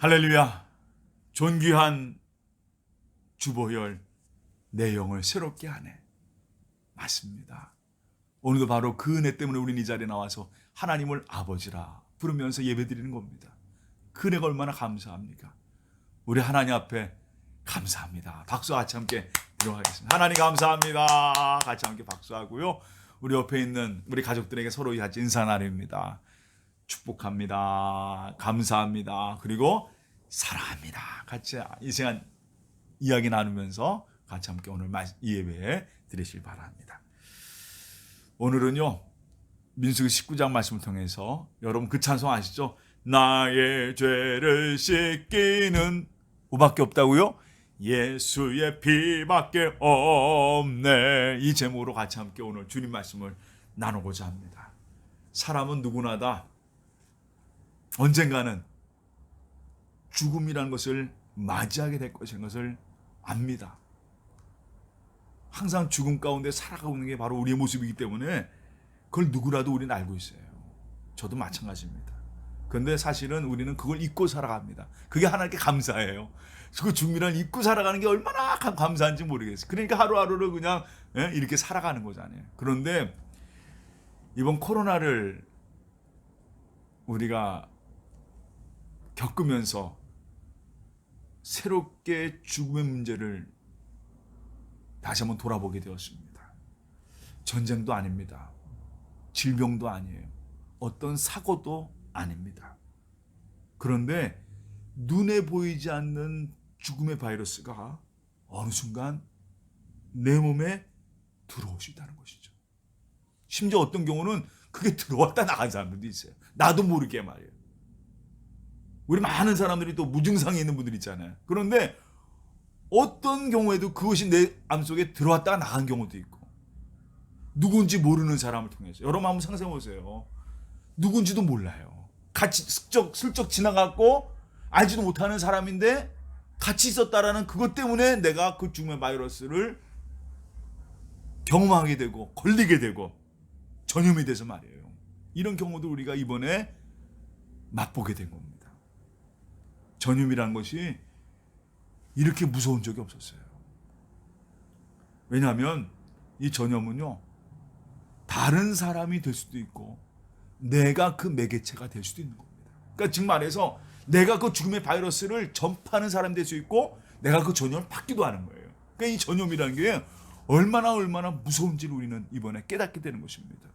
할렐루야. 존귀한 주보혈, 내 영을 새롭게 하네. 맞습니다. 오늘도 바로 그 은혜 때문에 우리는 이 자리에 나와서 하나님을 아버지라 부르면서 예배드리는 겁니다. 그 은혜가 얼마나 감사합니까? 우리 하나님 앞에 감사합니다. 박수 같이 함께 들어가겠습니다. 하나님 감사합니다. 같이 함께 박수하고요. 우리 옆에 있는 우리 가족들에게 서로 같이 인사 나눕니다. 축복합니다. 감사합니다. 그리고 사랑합니다. 같이 이 시간 이야기 나누면서 같이 함께 오늘 예배 드리실 바랍니다. 오늘은요, 민수기 19장 말씀을 통해서 여러분 그 찬송 아시죠? 나의 죄를 씻기는 뭐밖에 없다고요? 예수의 피밖에 없네. 이 제목으로 같이 함께 오늘 주님 말씀을 나누고자 합니다. 사람은 누구나 다 언젠가는 죽음이라는 것을 맞이하게 될 것인 것을 압니다. 항상 죽음 가운데 살아가고 있는 게 바로 우리의 모습이기 때문에 그걸 누구라도 우리는 알고 있어요. 저도 마찬가지입니다. 그런데 사실은 우리는 그걸 잊고 살아갑니다. 그게 하나님께 감사해요. 그 죽음이란 잊고 살아가는 게 얼마나 감사한지 모르겠어요. 그러니까 하루하루를 그냥 이렇게 살아가는 거잖아요. 그런데 이번 코로나를 우리가 겪으면서 새롭게 죽음의 문제를 다시 한번 돌아보게 되었습니다. 전쟁도 아닙니다. 질병도 아니에요. 어떤 사고도 아닙니다. 그런데 눈에 보이지 않는 죽음의 바이러스가 어느 순간 내 몸에 들어올 수 있다는 것이죠. 심지어 어떤 경우는 그게 들어왔다 나간 사람들도 있어요. 나도 모르게 말이에요. 우리 많은 사람들이 또 무증상이 있는 분들 있잖아요. 그런데 어떤 경우에도 그것이 내 암속에 들어왔다가 나간 경우도 있고, 누군지 모르는 사람을 통해서. 여러분 한번 상상해 보세요. 누군지도 몰라요. 같이 슬쩍 지나갔고 알지도 못하는 사람인데 같이 있었다라는 그것 때문에 내가 그 죽음의 바이러스를 경험하게 되고 걸리게 되고 전염이 돼서 말이에요. 이런 경우도 우리가 이번에 맛보게 된 겁니다. 전염이라는 것이 이렇게 무서운 적이 없었어요. 왜냐하면 이 전염은요, 다른 사람이 될 수도 있고 내가 그 매개체가 될 수도 있는 겁니다. 그러니까 즉 말해서 내가 그 죽음의 바이러스를 전파하는 사람이 될 수 있고 내가 그 전염을 받기도 하는 거예요. 그러니까 이 전염이라는 게 얼마나 무서운지를 우리는 이번에 깨닫게 되는 것입니다.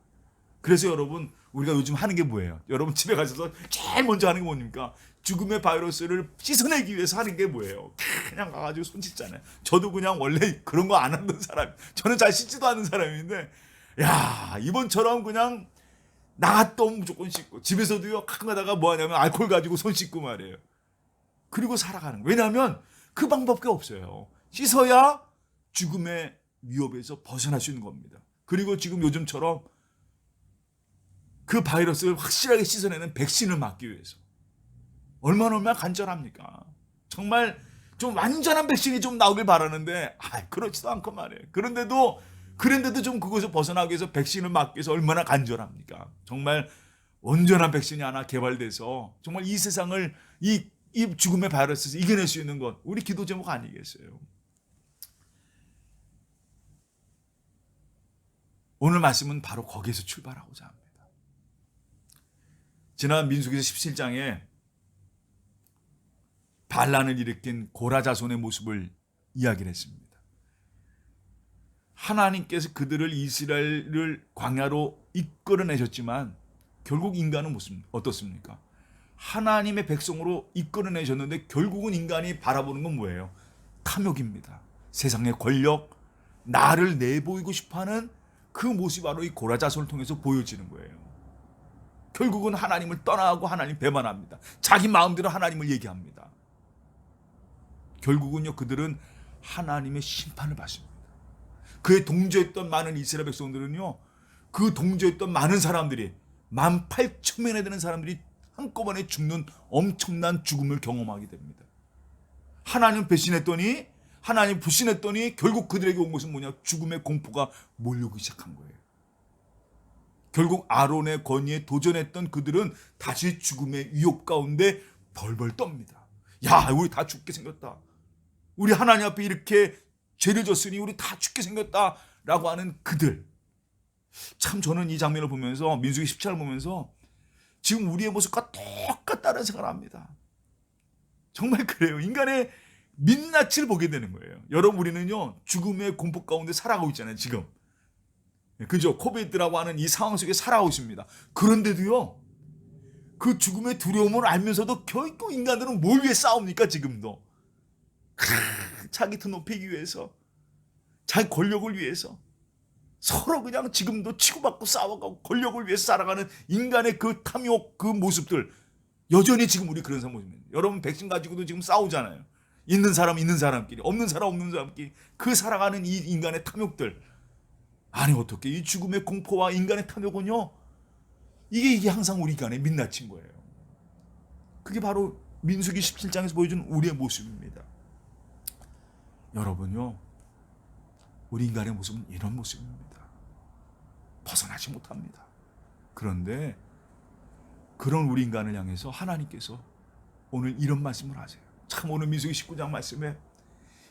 그래서 여러분 우리가 요즘 하는 게 뭐예요? 여러분 집에 가셔서 제일 먼저 하는 게 뭡니까? 죽음의 바이러스를 씻어내기 위해서 하는 게 뭐예요? 그냥 가가지고 손 씻잖아요. 저도 그냥 원래 그런 거 안 하는 사람, 저는 잘 씻지도 않는 사람인데, 야, 이번처럼 그냥 나갔다 오면 무조건 씻고, 집에서도요 가끔 가다가 뭐 하냐면 알코올 가지고 손 씻고 말이에요. 그리고 살아가는 거예요. 왜냐하면 그 방법밖에 없어요. 씻어야 죽음의 위협에서 벗어날 수 있는 겁니다. 그리고 지금 요즘처럼 그 바이러스를 확실하게 씻어내는 백신을 맞기 위해서 얼마나 간절합니까? 정말 좀 완전한 백신이 좀 나오길 바라는데 그렇지도 않고 말이에요. 그런데도 좀 그것을 벗어나기 위해서 백신을 맞기 위해서 얼마나 간절합니까? 정말 온전한 백신이 하나 개발돼서 정말 이 세상을 이 죽음의 바이러스에서 이겨낼 수 있는 것, 우리 기도 제목 아니겠어요? 오늘 말씀은 바로 거기에서 출발하고자 합니다. 지난 민수기서 17장에 반란을 일으킨 고라 자손의 모습을 이야기를 했습니다. 하나님께서 그들을 이스라엘을 광야로 이끌어내셨지만 결국 인간은 어떻습니까? 하나님의 백성으로 이끌어내셨는데 결국은 인간이 바라보는 건 뭐예요? 탐욕입니다. 세상의 권력, 나를 내보이고 싶어하는 그 모습이 바로 이 고라 자손을 통해서 보여지는 거예요. 결국은 하나님을 떠나고 하나님 배반합니다. 자기 마음대로 하나님을 얘기합니다. 결국은요, 그들은 하나님의 심판을 받습니다. 그에 동조했던 많은 이스라엘 백성들은요, 그 동조했던 많은 사람들이 18,000명에 되는 사람들이 한꺼번에 죽는 엄청난 죽음을 경험하게 됩니다. 하나님 배신했더니, 하나님 불신했더니 결국 그들에게 온 것은 뭐냐? 죽음의 공포가 몰려오기 시작한 거예요. 결국 아론의 권위에 도전했던 그들은 다시 죽음의 위협 가운데 벌벌 떱니다. 야, 우리 다 죽게 생겼다. 우리 하나님 앞에 이렇게 죄를 졌으니 우리 다 죽게 생겼다라고 하는 그들. 참 저는 이 장면을 보면서, 민수기 17을 보면서 지금 우리의 모습과 똑같다는 생각을 합니다. 정말 그래요. 인간의 민낯을 보게 되는 거예요. 여러분, 우리는요 죽음의 공포 가운데 살아가고 있잖아요. 지금 그죠? 코비드라고 하는 이 상황 속에 살아가고 있습니다. 그런데도요 그 죽음의 두려움을 알면서도 결국 인간들은 뭘 위해 싸웁니까? 지금도 자기 더 높이기 위해서, 자기 권력을 위해서 서로 그냥 지금도 치고받고 싸워가고 권력을 위해서 살아가는 인간의 그 탐욕, 그 모습들 여전히 지금 우리 그런 모습입니다. 여러분, 백신 가지고도 지금 싸우잖아요. 있는 사람 있는 사람끼리, 없는 사람 없는 사람끼리 그 살아가는 이 인간의 탐욕들. 아니 어떻게 이 죽음의 공포와 인간의 탐욕은요, 이게 항상 우리 인간의 민낯인 거예요. 그게 바로 민수기 17장에서 보여준 우리의 모습입니다. 여러분요, 우리 인간의 모습은 이런 모습입니다. 벗어나지 못합니다. 그런데 그런 우리 인간을 향해서 하나님께서 오늘 이런 말씀을 하세요. 참 오늘 민수기 19장 말씀에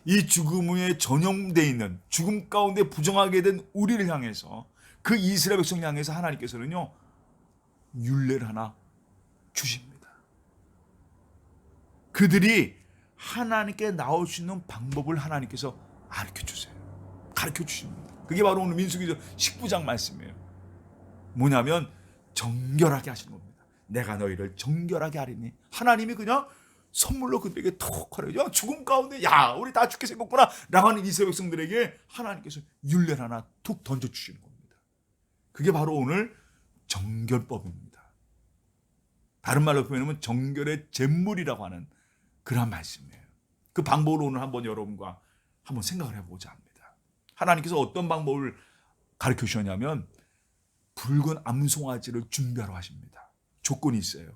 이 죽음에 전염되어 있는, 죽음 가운데 부정하게 된 우리를 향해서, 그 이스라엘 백성을 향해서 하나님께서는요 율례를 하나 주십니다. 그들이 하나님께 나올 수 있는 방법을 하나님께서 가르쳐 주세요. 가르쳐 주십니다. 그게 바로 오늘 민수기 19장 말씀이에요. 뭐냐면 정결하게 하시는 겁니다. 내가 너희를 정결하게 하리니. 하나님이 그냥 선물로 그들에게 톡 하래요. 죽음 가운데 야 우리 다 죽게 생겼구나 라고 하는 이스라엘 백성들에게 하나님께서 율례를 하나 툭 던져주시는 겁니다. 그게 바로 오늘 정결법입니다. 다른 말로 표현하면 정결의 잿물이라고 하는 그런 말씀이에요. 그 방법을 오늘 한번 여러분과 한번 생각을 해보자 합니다. 하나님께서 어떤 방법을 가르쳐 주셨냐면 붉은 암송아지를 준비하러 하십니다. 조건이 있어요.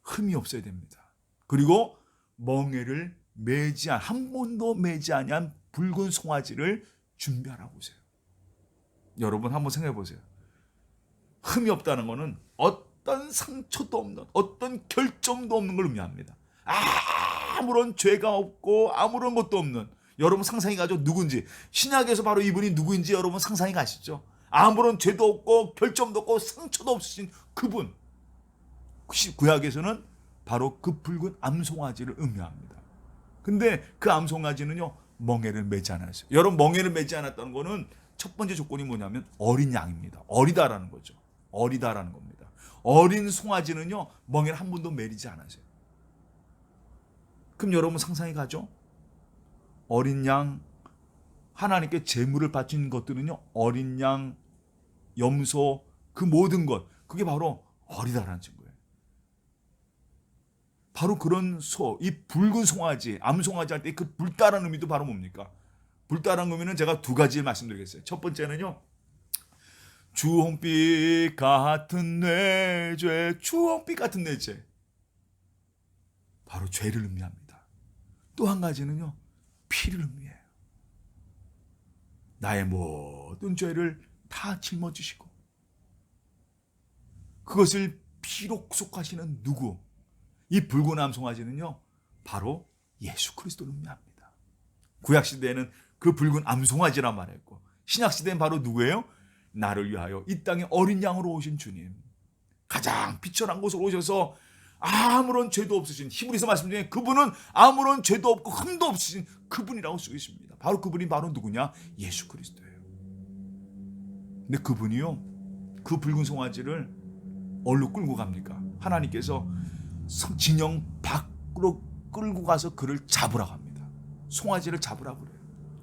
흠이 없어야 됩니다. 그리고 멍에를 매지 한 번도 매지 아니한 붉은 송아지를 준비하라고 하세요. 여러분 한번 생각해 보세요. 흠이 없다는 것은 어떤 상처도 없는, 어떤 결점도 없는 걸 의미합니다. 아무런 죄가 없고 아무런 것도 없는, 여러분 상상이 가죠? 누군지. 신약에서 바로 이분이 누구인지 여러분 상상이 가시죠? 아무런 죄도 없고 결점도 없고 상처도 없으신 그분. 구약에서는 바로 그 붉은 암송아지를 의미합니다. 근데 그 암송아지는요 멍에를 매지 않았어요. 여러분, 멍에를 매지 않았다는 거는 첫 번째 조건이 뭐냐면 어린 양입니다. 어리다라는 거죠. 어리다라는 겁니다. 어린 송아지는요 멍에를 한 번도 매리지 않았어요. 그럼 여러분 상상이 가죠? 어린 양, 하나님께 제물을 바친 것들은요 어린 양, 염소, 그 모든 것, 그게 바로 어리다라는 증거예요. 바로 그런 소, 이 붉은 송아지, 암송아지 할 때 그 붉다라는 의미도 바로 뭡니까? 붉다라는 의미는 제가 두 가지 말씀드리겠어요. 첫 번째는요, 주홍빛 같은 뇌죄, 주홍빛 같은 뇌죄, 바로 죄를 의미합니다. 또 한 가지는요, 피를 의미해요. 나의 모든 죄를 다 짊어지시고 그것을 피로 속하시는 누구, 이 붉은 암송아지는요 바로 예수 그리스도를 의미합니다. 구약시대에는 그 붉은 암송아지란 말을 했고, 신약시대는 바로 누구예요? 나를 위하여 이 땅에 어린 양으로 오신 주님, 가장 비천한 곳으로 오셔서 아무런 죄도 없으신, 히브리서 말씀 중에 그분은 아무런 죄도 없고 흠도 없으신 그분이라고 쓰고 있습니다. 바로 그분이 바로 누구냐? 예수 그리스도예요. 근데 그분이요 그 붉은 송아지를 어디로 끌고 갑니까? 하나님께서 진영 밖으로 끌고 가서 그를 잡으라고 합니다. 송아지를 잡으라고 그래요.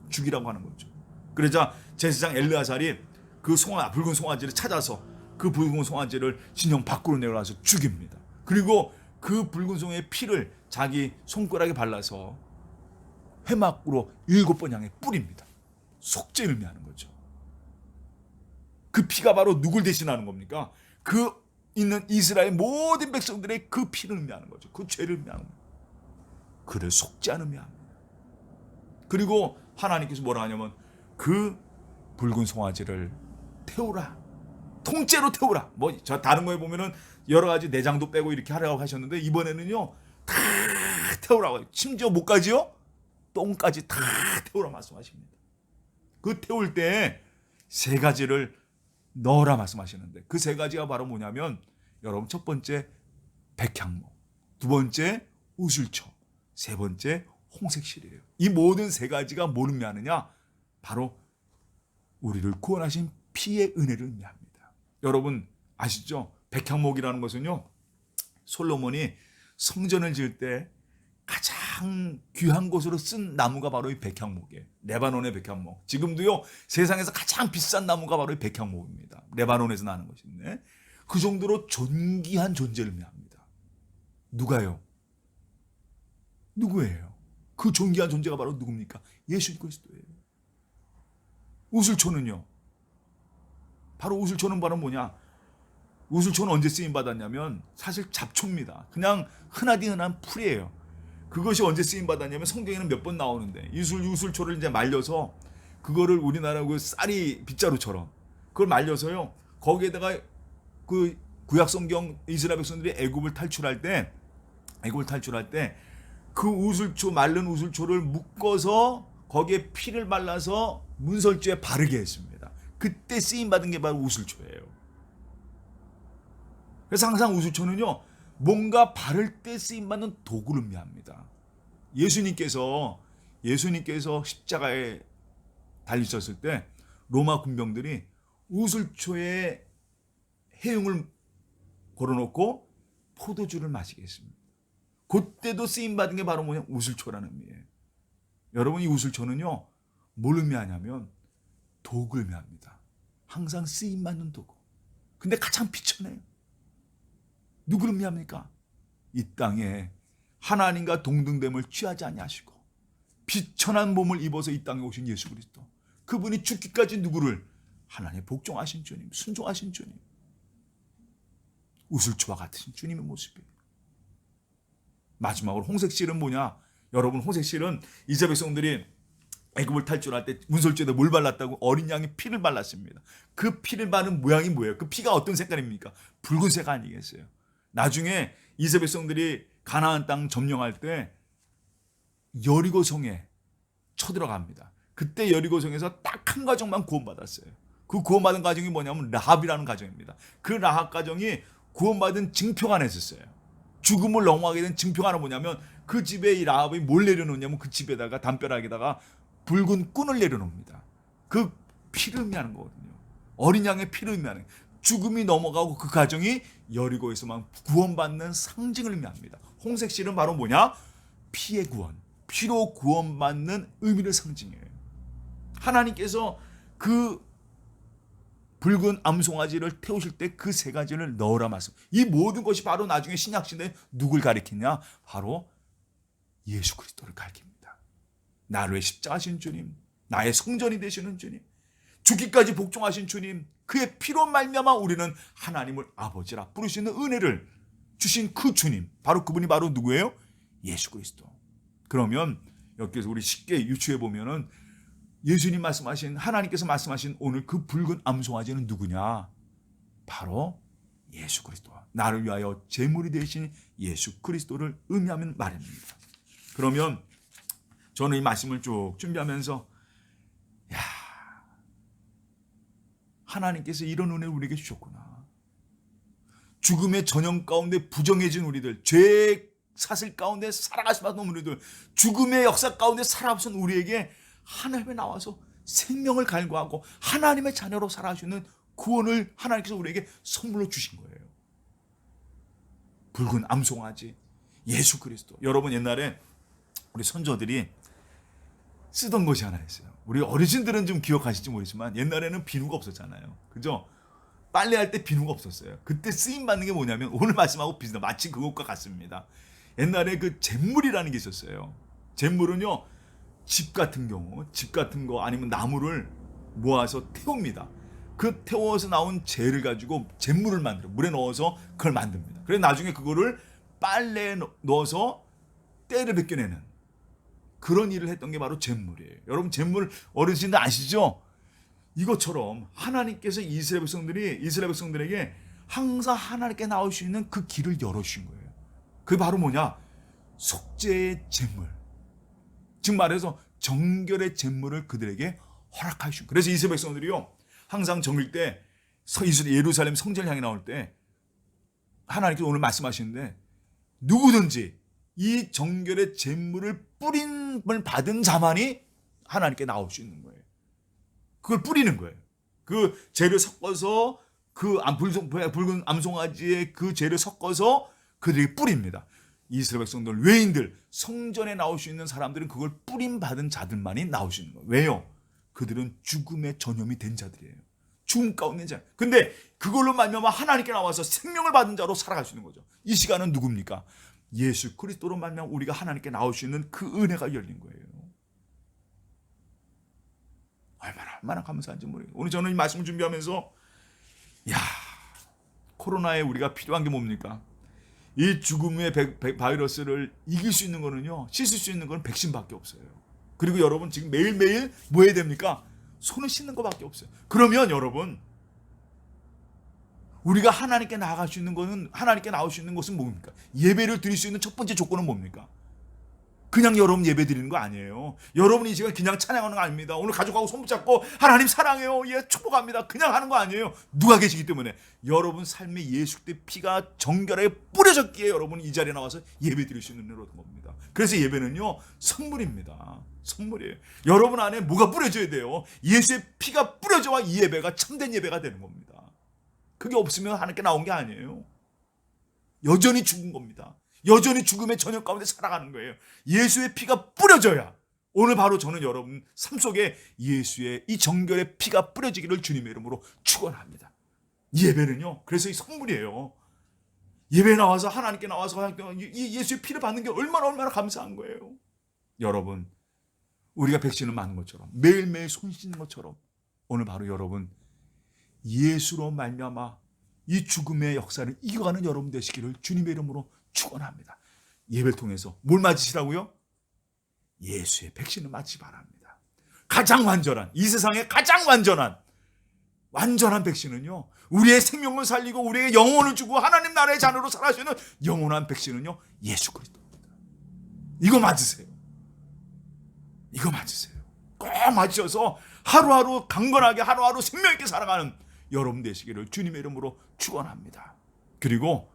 죽이라고 하는 거죠. 그러자 제사장 엘르아살이 그 붉은 송아지를 찾아서 그 붉은 송아지를 진영 밖으로 내려가서 죽입니다. 그리고 그 붉은 송의 피를 자기 손가락에 발라서 회막으로 7번 향해 뿌립니다. 속죄를 의미하는 거죠. 그 피가 바로 누굴 대신하는 겁니까? 그 있는 이스라엘 모든 백성들의 그 피를 의미하는 거죠. 그 죄를 의미하는 거예요. 그를 속죄하는 의미합니다. 그리고 하나님께서 뭐라 하냐면 그 붉은 송아지를 태우라, 통째로 태우라. 뭐 저 다른 거에 보면은 여러 가지 내장도 빼고 이렇게 하라고 하셨는데, 이번에는요 다 태우라고. 심지어 뭐까지요? 똥까지 다 태우라 말씀하십니다. 그 태울 때 세 가지를 넣으라 말씀하시는데 그 세 가지가 바로 뭐냐면 여러분 첫 번째 백향목, 두 번째 우슬초, 세 번째 홍색실이에요. 이 모든 세 가지가 뭐를 의미하느냐? 바로 우리를 구원하신 피의 은혜를 의미합니다. 여러분 아시죠? 백향목이라는 것은요, 솔로몬이 성전을 지을 때 가장 귀한 곳으로 쓴 나무가 바로 이 백향목이에요. 레바논의 백향목. 지금도요, 세상에서 가장 비싼 나무가 바로 이 백향목입니다. 레바논에서 나는 것인데 그 정도로 존귀한 존재를 의미합니다. 누가요? 누구예요? 그 존귀한 존재가 바로 누굽니까? 예수 그리스도예요. 우슬초는요, 바로 우슬초는 바로 뭐냐? 우슬초는 언제 쓰임 받았냐면 사실 잡초입니다. 그냥 흔하디 흔한 풀이에요. 그것이 언제 쓰임 받았냐면 성경에는 몇 번 나오는데 우슬초를 이제 말려서 그거를 우리나라 그 쌀이 빗자루처럼 그걸 말려서요, 거기에다가 그 구약 성경 이스라엘 백성들이 애굽을 탈출할 때 그 우슬초, 말른 우슬초를 묶어서 거기에 피를 발라서 문설주에 바르게 했습니다. 그때 쓰임 받은 게 바로 우슬초예요. 그래서 항상 우슬초는요, 뭔가 바를 때 쓰임 받는 도구를 의미합니다. 예수님께서 십자가에 달리셨을 때 로마 군병들이 우슬초에 해용을 걸어놓고 포도주를 마시게 했습니다. 그때도 쓰임 받은 게 바로 뭐냐? 우슬초라는 의미예요. 여러분, 이 우슬초는요, 뭘 의미하냐면 도구를 의미합니다. 항상 쓰임 받는 도구. 근데 가장 비천해요. 누구를 의미합니까? 이 땅에 하나님과 동등됨을 취하지 아니하시고 비천한 몸을 입어서 이 땅에 오신 예수 그리스도. 그분이 죽기까지 누구를? 하나님의 복종하신 주님, 순종하신 주님. 우슬초와 같은 주님의 모습이에요. 마지막으로 홍색실은 뭐냐? 여러분, 홍색실은 이스라엘 백성들이 애굽을 탈출할 때 문설주에다 뭘 발랐다고? 어린 양의 피를 발랐습니다. 그 피를 바른 모양이 뭐예요? 그 피가 어떤 색깔입니까? 붉은색 아니겠어요? 나중에 이스라엘 백성들이 가나안 땅 점령할 때 여리고성에 쳐들어갑니다. 그때 여리고성에서 딱 한 가정만 구원받았어요. 그 구원받은 가정이 뭐냐면 라합이라는 가정입니다. 그 라합 가정이 구원받은 증표가 하나 있었어요. 죽음을 넘어가게 된 증표가 하나 뭐냐면 그 집에 이 라합이 뭘 내려놓냐면 그 집에다가 담벼락에다가 붉은 꾼을 내려놓습니다. 그 피를 의미하는 거거든요. 어린 양의 피를 의미하는 거예요. 죽음이 넘어가고 그 가정이 여리고에서만 구원받는 상징을 의미합니다. 홍색실은 바로 뭐냐? 피의 구원, 피로 구원받는 의미를 상징해요. 하나님께서 그 붉은 암송아지를 태우실 때 그 세 가지를 넣으라 말씀. 이 모든 것이 바로 나중에 신약 시대에 누굴 가리키냐? 바로 예수 그리스도를 가리킵니다. 나를 위해 십자가신 주님, 나의 성전이 되시는 주님, 죽기까지 복종하신 주님, 그의 피로 말미암아 우리는 하나님을 아버지라 부르시는 은혜를 주신 그 주님, 바로 그분이 바로 누구예요? 예수 그리스도. 그러면 여기서 우리 쉽게 유추해 보면은 예수님 말씀하신, 하나님께서 말씀하신 오늘 그 붉은 암송아지는 누구냐? 바로 예수 그리스도. 나를 위하여 제물이 되신 예수 그리스도를 의미하는 말입니다. 그러면 저는 이 말씀을 쭉 준비하면서 하나님께서 이런 은혜를 우리에게 주셨구나. 죽음의 전형 가운데 부정해진 우리들, 죄의 사슬 가운데 살아갈 수밖에 없는 우리들, 죽음의 역사 가운데 살아가신 우리에게 하나님에 나와서 생명을 갈구하고 하나님의 자녀로 살아가시는 구원을 하나님께서 우리에게 선물로 주신 거예요. 붉은 암송아지 예수 그리스도. 여러분, 옛날에 우리 선조들이 쓰던 것이 하나 있어요. 우리 어르신들은 좀 기억하실지 모르지만 옛날에는 비누가 없었잖아요. 그죠? 빨래할 때 비누가 없었어요. 그때 쓰임 받는 게 뭐냐면 오늘 말씀하고 비슷해. 마치 그것과 같습니다. 옛날에 그 잿물이라는 게 있었어요. 잿물은요, 집 같은 거 아니면 나무를 모아서 태웁니다. 그 태워서 나온 재를 가지고 잿물을 만들어 물에 넣어서 그걸 만듭니다. 그래서 나중에 그거를 빨래에 넣어서 때를 벗겨내는 그런 일을 했던 게 바로 잿물이에요. 여러분, 잿물 어르신들 아시죠? 이것처럼 하나님께서 이스라엘 백성들에게 항상 하나님께 나올 수 있는 그 길을 열어주신 거예요. 그게 바로 뭐냐? 속죄의 제물, 즉 말해서 정결의 제물을 그들에게 허락하시고, 그래서 이스라엘 백성들이요 항상 정일 때 예루살렘 성전을 향해 나올 때 하나님께서 오늘 말씀하시는데 누구든지 이 정결의 제물을 뿌림을 받은 자만이 하나님께 나올 수 있는 거예요. 그걸 뿌리는 거예요. 그 재를 섞어서 그 붉은 암송아지의 그 재를 섞어서 그들이 뿌립니다. 이스라엘 백성들, 외인들, 성전에 나올 수 있는 사람들은 그걸 뿌림 받은 자들만이 나올 수 있는 거예요. 왜요? 그들은 죽음의 전염이 된 자들이에요. 죽음 가운데 자. 근데 그걸로 말미암아 하나님께 나와서 생명을 받은 자로 살아갈 수 있는 거죠. 이 시간은 누굽니까? 예수 그리스도로 말미암아 우리가 하나님께 나올 수 있는 그 은혜가 열린 거예요. 얼마나 감사한지 모르겠어요. 오늘 저는 이 말씀을 준비하면서 코로나에 우리가 필요한 게 뭡니까? 이 죽음의 바이러스를 이길 수 있는 거는요, 씻을 수 있는 건 백신밖에 없어요. 그리고 여러분 지금 매일매일 뭐 해야 됩니까? 손을 씻는 것밖에 없어요. 그러면 여러분, 우리가 하나님께 나아갈 수 있는 거는, 하나님께 나올 수 있는 것은 뭡니까? 예배를 드릴 수 있는 첫 번째 조건은 뭡니까? 그냥 여러분 예배 드리는 거 아니에요. 여러분이 지금 그냥 찬양하는 거 아닙니다. 오늘 가족하고 손 붙잡고 하나님 사랑해요, 예 축복합니다, 그냥 하는 거 아니에요. 누가 계시기 때문에 여러분 삶에 예수 그리스도의 피가 정결하게 뿌려졌기에 여러분이 이 자리에 나와서 예배 드릴 수 있는 은혜로 얻은 겁니다. 그래서 예배는요 선물입니다. 선물이에요. 여러분 안에 뭐가 뿌려져야 돼요? 예수의 피가 뿌려져야 이 예배가 참된 예배가 되는 겁니다. 그게 없으면 하나님께 나온 게 아니에요. 여전히 죽은 겁니다. 여전히 죽음의 전역 가운데 살아가는 거예요. 예수의 피가 뿌려져야, 오늘 바로 저는 여러분 삶 속에 예수의 이 정결의 피가 뿌려지기를 주님의 이름으로 축원합니다. 예배는요 그래서 이 선물이에요. 예배에 나와서 하나님께 나와서 이 예수의 피를 받는 게 얼마나 감사한 거예요. 여러분, 우리가 백신을 맞는 것처럼 매일매일 손 씻는 것처럼 오늘 바로 여러분 예수로 말미암아 이 죽음의 역사를 이겨가는 여러분 되시기를 주님의 이름으로 축원합니다. 예배를 통해서 뭘 맞으시라고요? 예수의 백신을 맞지 바랍니다. 가장 완전한, 이 세상에 가장 완전한 백신은요, 우리의 생명을 살리고 우리의 영혼을 주고 하나님 나라의 자녀로 살아가시는 영원한 백신은요 예수 그리스도입니다. 이거 맞으세요. 이거 맞으세요. 꼭 맞으셔서 하루하루 강건하게, 하루하루 생명 있게 살아가는 여러분 되시기를 주님의 이름으로 축원합니다. 그리고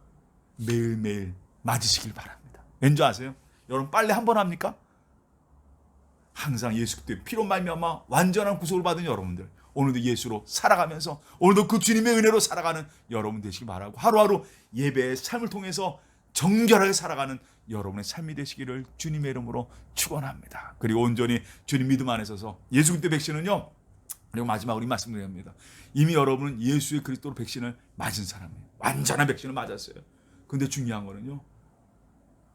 매일매일 맞으시길 바랍니다. 왠지 아세요? 여러분 빨래 한 번 합니까? 항상 예수 그리스도의 피로 말미암아 완전한 구속을 받은 여러분들, 오늘도 예수로 살아가면서 오늘도 그 주님의 은혜로 살아가는 여러분 되시길 바라고, 하루하루 예배의 삶을 통해서 정결하게 살아가는 여러분의 삶이 되시기를 주님의 이름으로 축원합니다. 그리고 온전히 주님 믿음 안에 서서 예수 그리스도 백신은요, 그리고 마지막으로 이 말씀드립니다. 이미 여러분은 예수의 그리스도로 백신을 맞은 사람이에요. 완전한 백신을 맞았어요. 근데 중요한 거는요,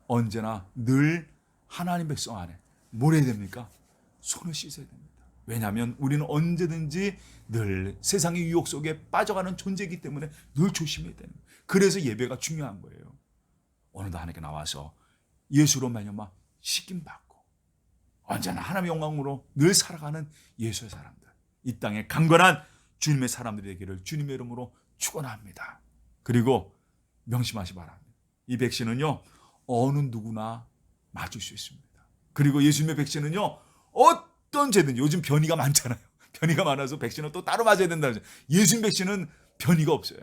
언제나 늘 하나님 백성 안에 뭘 해야 됩니까? 손을 씻어야 됩니다. 왜냐하면 우리는 언제든지 늘 세상의 유혹 속에 빠져가는 존재이기 때문에 늘 조심해야 되는 거예요. 그래서 예배가 중요한 거예요. 오늘도 하나님께 나와서 예수로 말미암아 씻김 받고 언제나 하나님의 영광으로 늘 살아가는 예수의 사람들, 이 땅에 강건한 주님의 사람들이 되기를 주님의 이름으로 축원합니다. 그리고 명심하시 바랍니다. 이 백신은요 어느 누구나 맞을 수 있습니다. 그리고 예수님의 백신은요 어떤 죄든지, 요즘 변이가 많잖아요. 변이가 많아서 백신을 또 따로 맞아야 된다는 거죠. 예수님 백신은 변이가 없어요.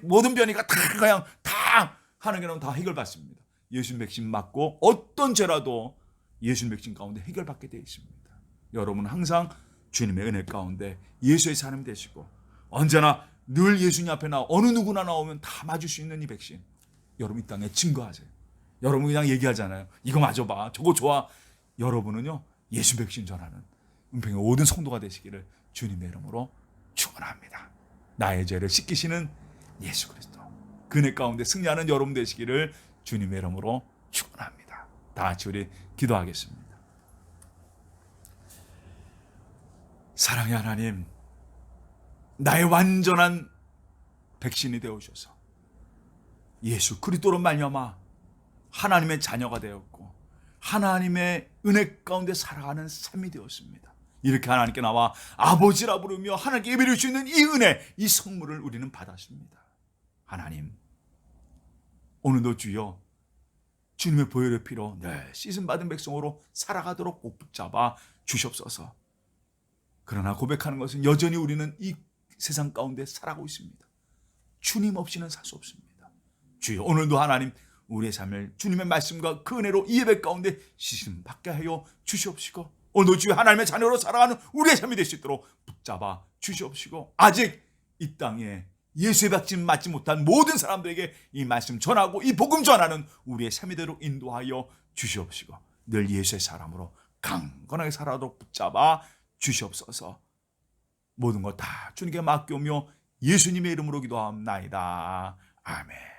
모든 변이가 다 그냥 다 하는 게는 다 해결받습니다. 예수님 백신 맞고 어떤 죄라도 예수님 백신 가운데 해결받게 되어 있습니다. 여러분 항상 주님의 은혜 가운데 예수의 사람이 되시고 언제나 늘 예수님 앞에 어느 누구나 나오면 다 맞을 수 있는 이 백신, 여러분 이 땅에 증거하세요. 여러분 그냥 얘기하잖아요. 이거 맞아봐, 저거 좋아. 여러분은요 예수 백신 전하는 은평의 모든 성도가 되시기를 주님의 이름으로 축원합니다. 나의 죄를 씻기시는 예수 그리스도, 그 은혜 가운데 승리하는 여러분 되시기를 주님의 이름으로 축원합니다. 다 같이 우리 기도하겠습니다. 사랑의 하나님, 나의 완전한 백신이 되어주셔서 예수 그리스도로 말미암아 하나님의 자녀가 되었고 하나님의 은혜 가운데 살아가는 삶이 되었습니다. 이렇게 하나님께 나와 아버지라 부르며 하나님께 예배를 줄 수 있는 이 은혜, 이 선물을 우리는 받았습니다. 하나님, 오늘도 주여 주님의 보혈의 피로 늘 씻음 받은 백성으로 살아가도록 꼭 붙잡아 주시옵소서. 그러나 고백하는 것은 여전히 우리는 이 세상 가운데 살아가고 있습니다. 주님 없이는 살 수 없습니다. 주여, 오늘도 하나님 우리의 삶을 주님의 말씀과 그 은혜로 이 예배 가운데 씻음 받게 하여 주시옵시고, 오늘도 주여 하나님의 자녀로 살아가는 우리의 삶이 될 수 있도록 붙잡아 주시옵시고, 아직 이 땅에 예수의 박심 맞지 못한 모든 사람들에게 이 말씀 전하고 이 복음 전하는 우리의 삶이 되도록 인도하여 주시옵시고, 늘 예수의 사람으로 강건하게 살아도록 붙잡아 주시옵소서. 모든 것 다 주님께 맡겨오며 예수님의 이름으로 기도합나이다. 아멘.